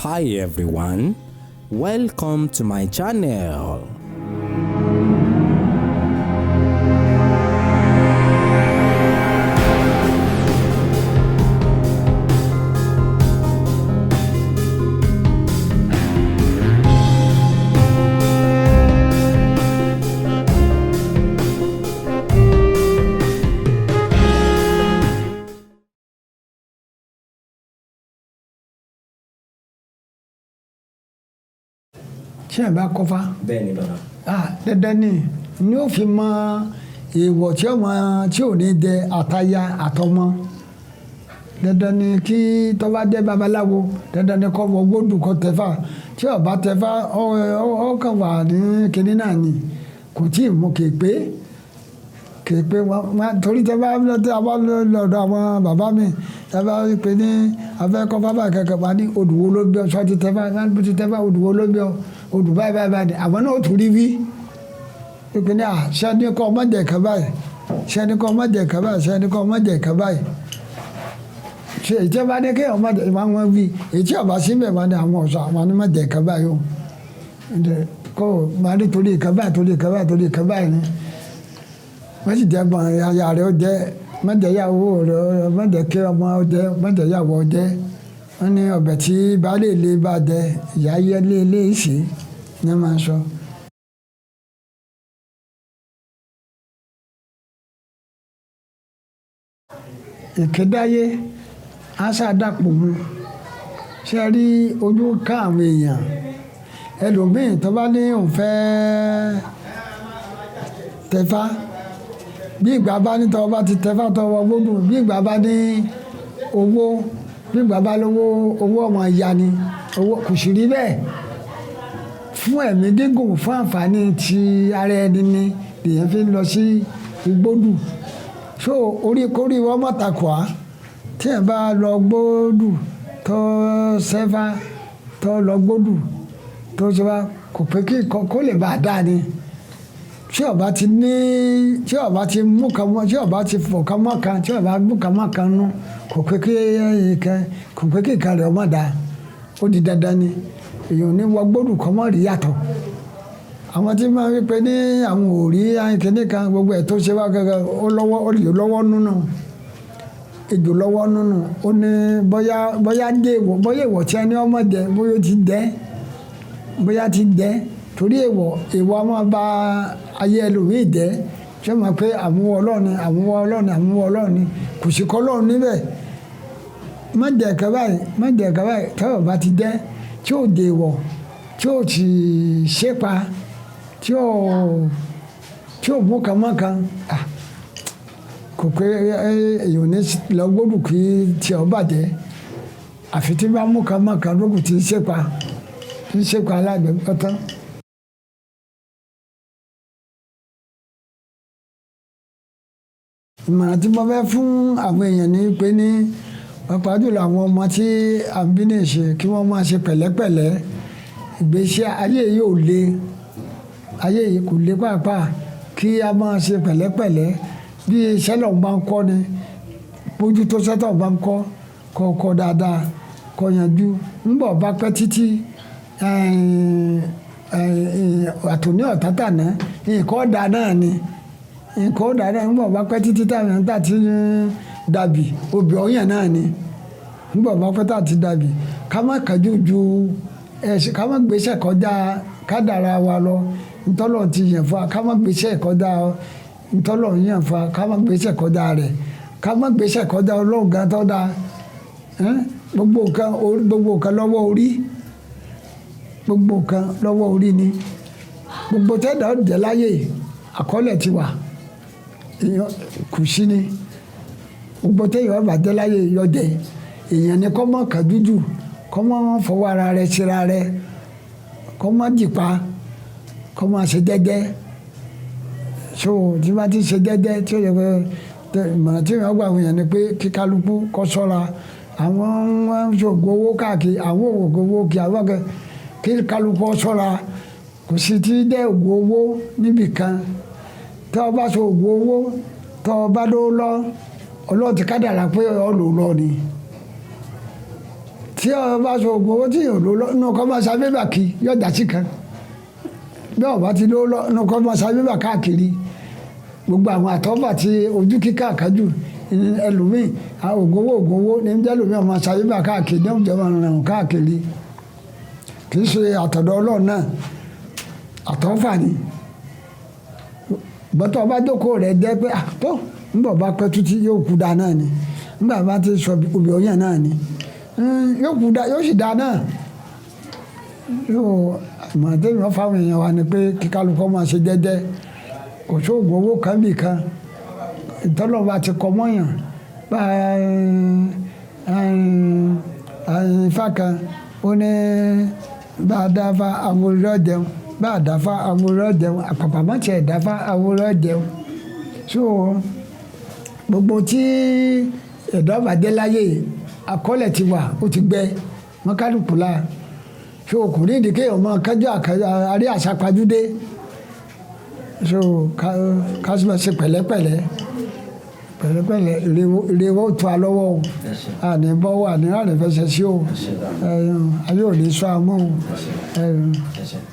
Hi everyone, welcome to my channel. Ṣé ẹ bá kọ́fá? Bẹ́ẹ̀ni bàbá. Dandan ni ó fi mọ èèwọ̀ tí ò ní jẹ àtaya àtọmọ. Dandan ni kí tó bá jẹ́ babaláwo, dandan ni kó wọ gbódù kó tẹ̀fá. Tí ó bá tẹ̀fá, ó kàn wà ní kinní náà ni. Kò tí ì mú kéèpé wọn torí tẹ́ bá lọ́dọ̀ àwọn bàbá mi tẹ́ bá rí pé ní afẹ́ kọ́fá báyìí kẹ̀kẹ́ wá ní odù wo ló gbé ọ sọ ti tẹ́fá ti tẹ́fá odù wo ló gbé ọ odù báyìí àwọn náà ó tún rí wí pé ní ṣẹ́ni kọ́ ọmọdé kan báyìí ṣẹ́ni kọ́ ọmọdé kan báyìí ṣẹ́ni kọ́ ọmọdé kan báyìí ṣe ìjẹ́ bá ní kí ọmọdé máa wọ́n wí èyí ọba síbẹ̀ máa ní àwọn ọ̀sán àwọn onímọ̀dé kan báyìí o kó máa ní torí kan báyìí ni wọ́n sì jẹ́ gbọ́n aya rẹ̀ ó jẹ́ mọ́jẹ̀yàwó rẹ̀ mọ́jẹ̀kẹ́ ọmọ ó jẹ́ mọ́jẹ̀yàwó ó jẹ́ wọ́n ní ọbẹ̀ tí baálé ilé bá jẹ ìyá yẹlé ilé ìṣe ní máa ń sọ. Ìkédáyé àṣà dàpọ̀ mu ṣe rí ojú ká àwọn èèyàn ẹlòmíì tó bá ní òun fẹ́ tẹ̀fá bí ìgbà bá ní tọwọ́ bá ti tẹ̀fá tọwọ́ gbódù bí ìgbà bá ní owó bí ìgbà bá lówó owó ọmọ ìyá ni owó kò sì rí bẹ́ẹ̀ fún ẹ̀mí gígùn fún àǹfààní ti ara ẹni ni èèyàn fi ń lọ sí igbódù so oríkórí wọn mọ̀tàkùá tí ẹ̀ bá lọ gbódù tó sẹ́fá tó lọ gbódù tó ṣe wá kò pé kí kó lè bá a dáa ni tí ọba ti mú kan mọ́ tí ọba ti fọ̀ kan mọ́ kan tí ọba mú kan mọ́ kan nú kò pé kí ìka rẹ̀ ọmọ dáa ó di dandan ni èèyàn ní wọ gbódù kan mọ́ rí yàtọ̀ àwọn tí máa ń wí pé ní àwọn ò rí kíní kan gbogbo ẹ̀ tó ṣe wá gẹ́gẹ́ ó lọ́wọ́ nínú ejò lọ́wọ́ nínú ó ní bóyá ìwọ̀ tí ẹni ọmọ jẹ bóyá ti jẹ torí èèwọ̀ máa ba ayé ẹlòmíì jẹ́ ṣé mo pé àmúwọ́ ọlọ́ọ̀ni kò sí kọ́ ọlọ́run níbẹ̀ má jẹ́ ẹ̀ka báyìí tọ́wọ́ bá ti jẹ́ tí ò dé wọ̀ tí ò ti ṣépa tí ò mú kan mọ́ kan kò pé èèyàn ní lọ gbódù kí tí ọ bàjẹ́ àfi tí bá mú kan mọ́ kan lókùn tí ń ṣépa alágbèbọ́ tán. Ìmọ̀ràn tí mo fẹ́ fún àwọn èèyàn ni pé ní pàápàá jùlọ àwọn ọmọ tí à ń bí ní ìṣe kí wọ́n máa ṣe pẹ̀lẹ́pẹ̀lẹ́ ìgbésí ayé yìí ò le ayé yìí kò le pàápàá kí a máa ṣe pẹ̀lẹ́pẹ̀lẹ́ bí iṣẹ́ lọ́n bá ń kọ́ ni bójú tó sẹ́tọ̀ bá ń kọ́ dáadáa kọ́ yanjú ńbọ̀ bá pẹ́ títí àtòní ọ̀tátà náà nǹkan ọ̀dà náà ni nǹkan ọ̀dà náà ńbọ̀ bá pẹ́ títí táwọn ẹ̀ńtà ti dàbí obì ọ̀yàn náà ni ńbọ̀ bá pẹ́ tà ti dàbí ká má kájú ju ká má gbéṣẹ́ kọjá kádàrá wa lọ ntọ́lọ̀ ti yàn fún wa ká má gbéṣẹ́ kọjá ntọ́lọ̀ yàn fún wa ká má gbéṣẹ́ kọjá rẹ̀ ká má gbéṣẹ́ kọjá ọlọ́run gan tó dáa gbogbo nǹkan lọ́wọ́ orí gbogbo nǹkan lọ́wọ́ orí ni gbogbo tẹ́lẹ̀ ọ̀dẹ̀ láyé àkọọ́lẹ̀ ti wà kù sí ni gbogbo tẹ́lẹ̀ ọ̀bàjẹ́ láyé yọjẹ́ èèyàn ni kọ́ mọ́ kàdújù kọ́ mọ́ fọwọ́ ara rẹ̀ síra rẹ̀ kọ́ mọ́ jìpa kọ́ mọ́ ṣe jẹ́jẹ́ so tí wọ́n ti ṣe jẹ́jẹ́ tí ó yẹ pé ìmọ̀ràn tí wọ́n gbà wọ̀nyẹn ni pé kí kálukú kọ́ sọ́ra àwọn ṣògo owó káàkiri àwọn òògùn owó kí àwọn kí kálukú kọ́ sọ́ra kò sí ti dẹ́ òògùn owó níbìkan tí wọ́n bá ṣe òògùn owó tí wọ́n bá lọ ọlọ́ọ̀tì kádàrá pé ọlọ́ lọ ni tí ọ bá sọ oògùn owó tí yóò lò lọ inú kọ́ máa sa bébà kí yóò dá sí kan bí ọba ti lò lọ inú kọ́ máa sa bébà káàkiri gbogbo àwọn àtọ́fà tí ojú kíkà kájú ẹlòmíì oògùn owó ní jẹ́ ẹlòmíì ọmọ sa bébà káàkiri ní ọjọ́ máa ràn káàkiri kì í ṣe àtọ̀dọ̀ Ọlọ́run náà àtọ́fà ni bọ́tọ̀ ọba jókòó rẹ̀ jẹ́ pé tó nígbà bá pẹ́ títí yóò kú da náà ni nígbà bá ti sọ obì ọyàn náà ni yóò kú da yóò sì da náà yóò àmọ̀tẹ́mi wọn fáwọn èèyàn wa ni pé kíkálukọ́ máa ṣe jẹ́jẹ́ òṣoògùn owó kan bì kan ìtọ́lọ́ba ti kọ́ mọ́yàn bá ifá kan ó ní bá a dáfa àwòrán jẹun bá a dáfa àwòrán jẹun àpàpàmọ́ tiẹ̀ dáfa àwòrán jẹun so gbogbo tí ẹ̀dá bàjẹ́ láyé àkọọ́lẹ̀ ti wà ó ti gbẹ mọ́kálùkù la so kò ní ìdíkẹ́ ọmọ kájọ àrí àṣàpàjúdé so kásìmọ̀ ṣe pẹ̀lẹ́pẹ̀lẹ́ ìrèwọ́ tó a lọ́wọ́ o àní bọ́wọ́ àní àrẹ̀fẹsẹ̀ sí o ayé ò ní sọ àmọ́ o.